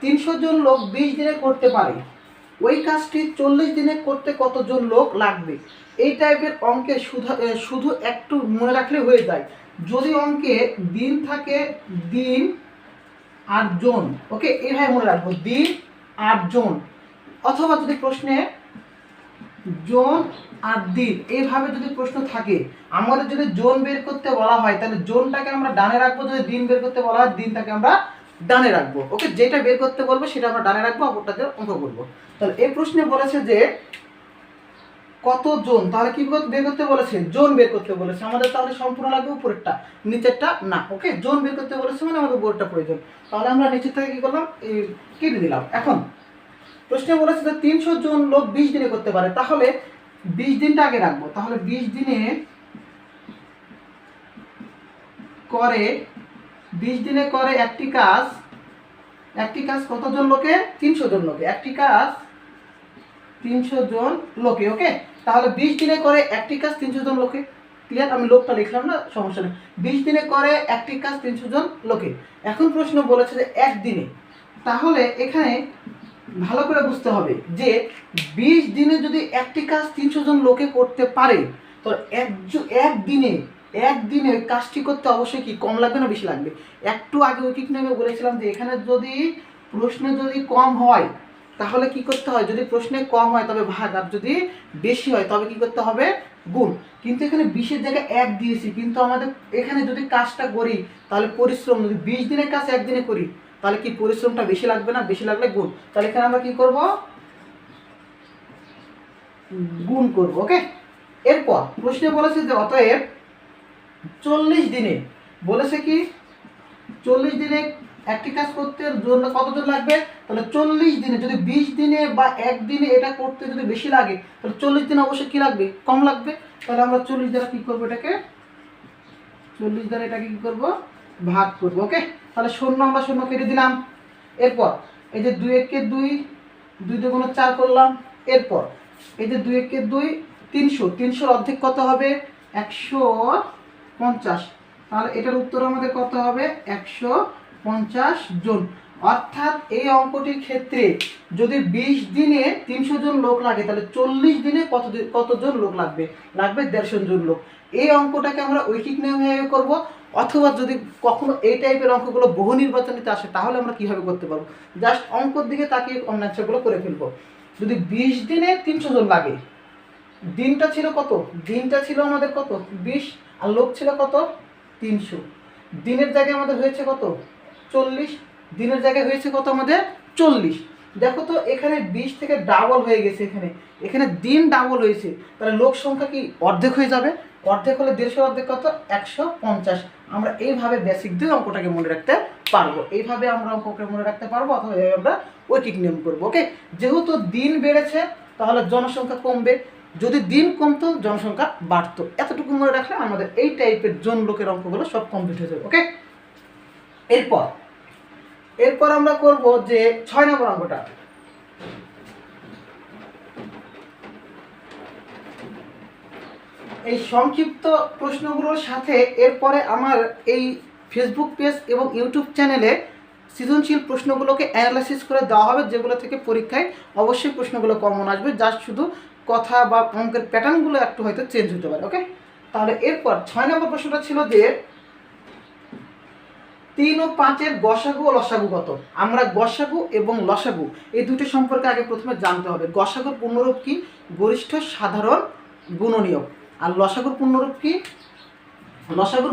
300 জন লোক 20 দিনে করতে পারে, ওই কাজটি 40 দিনে করতে কতজন লোক লাগবে? এই টাইপের অঙ্কে শুধু একটু মনে রাখলে হয়ে যায়। যদি অঙ্কে দিন থাকে, দিন আর জন, ওকে, এইভাবে মনে রাখবো, দিন আর জন। অথবা যদি প্রশ্নে জন আর দিন এইভাবে যদি প্রশ্ন থাকে, আমাদের যদি জোন বের করতে বলা হয় তাহলে জোনটাকে আমরা ডানে রাখবো, যদি দিন বের করতে বলা হয় দিনটাকে আমরা ডানে রাখবো। ওকে, যেটা বের করতে বলবো সেটা আমরা ডানে রাখবো, অপরটাতে অঙ্ক করবো। তাহলে এই প্রশ্নে বলেছে যে কত জন, তাহলে কি বের করতে বলেছে? জোন বের করতে বলেছে আমাদের। তাহলে সম্পূর্ণ লাগবে উপরেরটা, নিচেরটা না। ওকে, জোন বের করতে বলেছে মানে আমাদের উপরেরটা প্রয়োজন। তাহলে আমরা নিচের থেকে কি করলাম, কেটে দিলাম। এখন প্রশ্নে বলেছে যে 300 জন লোক 20 দিনে করতে পারে, তাহলে 20 দিনটা আগে রাখবো। তাহলে 20 দিনে করে একটি কাজ কতজন লোকে? 300 জন লোকে। একটি কাজ 300 জন লোকে। ওকে, তাহলে 20 দিনে করে একটি কাজ 300 জন লোকে। ক্লিয়ার? আমি লোকটা লিখলাম না, সমস্যা নেই। 20 দিনে করে একটি কাজ 300 জন লোকে। এখন প্রশ্ন বলেছে যে একদিনে, তাহলে এখানে ভালো করে বুঝতে হবে যে 20 দিনে যদি একটি কাজ 300 জন লোকে করতে পারে, তো একদিনে কাজটি করতে অবশ্যই কি কম লাগবে না বেশি লাগবে? একটু আগে ঐকিক নিয়মে বলেছিলাম যে এখানে যদি প্রশ্নে যদি কম হয় তাহলে কি করতে হয়? যদি প্রশ্নে কম হয় তবে ভাগ, আর যদি বেশি হয় তবে কি করতে হবে? গুণ। কিন্তু এখানে 20-এর জায়গায় 1 দিয়েছি, কিন্তু আমাদের এখানে যদি কাজটা করি তাহলে পরিশ্রম, যদি 20 দিনের কাজ একদিনে করি তাহলে কি পরিশ্রমটা বেশি লাগবে না? বেশি লাগলে গুণ। তাহলে এখানে আমরা কি করব? গুণ করব। ওকে, এরপর প্রশ্নে বলেছে যে অতএব 40 দিনে, বলেছে কি 40 দিনে একটি কাজ করতে জন্য কতজন লাগবে? তাহলে 40 দিনে, যদি 20 দিনে বা একদিনে এটা করতে যদি বেশি লাগে তাহলে 40 দিনে অবশ্যই কি লাগবে? কম লাগবে। তাহলে আমরা 40 দ্বারা কি করব? এটাকে 40 দ্বারা এটাকে কি করব? ভাগ করব। ওকে, তাহলে শূন্য আমরা শূন্য কেটে দিলাম। এরপর এই যে 2 একে 2, 2 × 4 করলাম। এরপর এই যে 2 একে 2, 300, 300 অর্ধেক কত হবে? 150। তাহলে এটার উত্তর আমাদের কত হবে? 150 জন। অর্থাৎ এই অঙ্কটির ক্ষেত্রে যদি 20 দিনে 300 জন লোক লাগে তাহলে 40 দিনে কতজন লোক লাগবে? লাগবে 150 জন লোক। এই অঙ্কটাকে আমরা ঐকিক নিয়মে করব, অথবা যদি কখনো এই টাইপের অঙ্কগুলো বহু নির্বাচনীতে আসে তাহলে আমরা কিভাবে করতে পারবো? জাস্ট অঙ্কর দিকে তাকিয়ে অন্যান্যগুলো করে ফেলবো। যদি 20 দিনে 300 জন লাগে, দিনটা ছিল কত? দিনটা ছিল আমাদের কত? 20, আর লোক ছিল কত? 300। দিনের জায়গায় আমাদের হয়েছে কত? 40। দিনের জায়গায় হয়েছে কত আমাদের? 40। দেখো তো এখানে 20 থেকে ডাবল হয়ে গেছে, এখানে দিন ডাবল হয়েছে, তাহলে লোক সংখ্যা কি অর্ধেক হয়ে যাবে? অর্ধেক হলে 150 অর্ধেক কত? 150। আমরা এইভাবে বেসিক দিয়ে অঙ্কটাকে মনে রাখতে পারবো। এইভাবে আমরা অঙ্কটাকে মনে রাখতে পারবো, অথবা এইভাবে আমরা ঐকিক নিয়ম করবো। ওকে, যেহেতু দিন বেড়েছে তাহলে জনসংখ্যা কমবে, যদি দিন কমতো জনসংখ্যা বাড়তো। এতটুকু মনে রাখলে আমাদের এই টাইপের জন লোকের অঙ্কগুলো সব কমপ্লিট হয়ে যাবে। ওকে, এরপর আমরা করব যে 6 নম্বর অঙ্কটা। এই সংক্ষিপ্ত প্রশ্নগুলোর সাথে এরপরে আমার এই ফেসবুক পেজ এবং ইউটিউব চ্যানেলে সৃজনশীল প্রশ্নগুলোকে অ্যানালাইসিস করে দেওয়া হবে, যেগুলো থেকে পরীক্ষায় অবশ্যই প্রশ্নগুলো কমন আসবে, জাস্ট শুধু কথা বা অঙ্কের প্যাটার্নগুলো একটু হয়তো চেঞ্জ হতে পারে। ওকে, তাহলে এরপর 6 নম্বর প্রশ্নটা ছিল যে 3 ও 5-এর গসাগু ও লসাগু কত? আমরা গসাগু এবং লসাগু এই দুটো সম্পর্কে আগে প্রথমে জানতে হবে। গসাগুর পূর্ণরূপ কি? গরিষ্ঠ সাধারণ গুণনীয়ক। আর লসাগুর পূর্ণরূপ কি? লসাগুর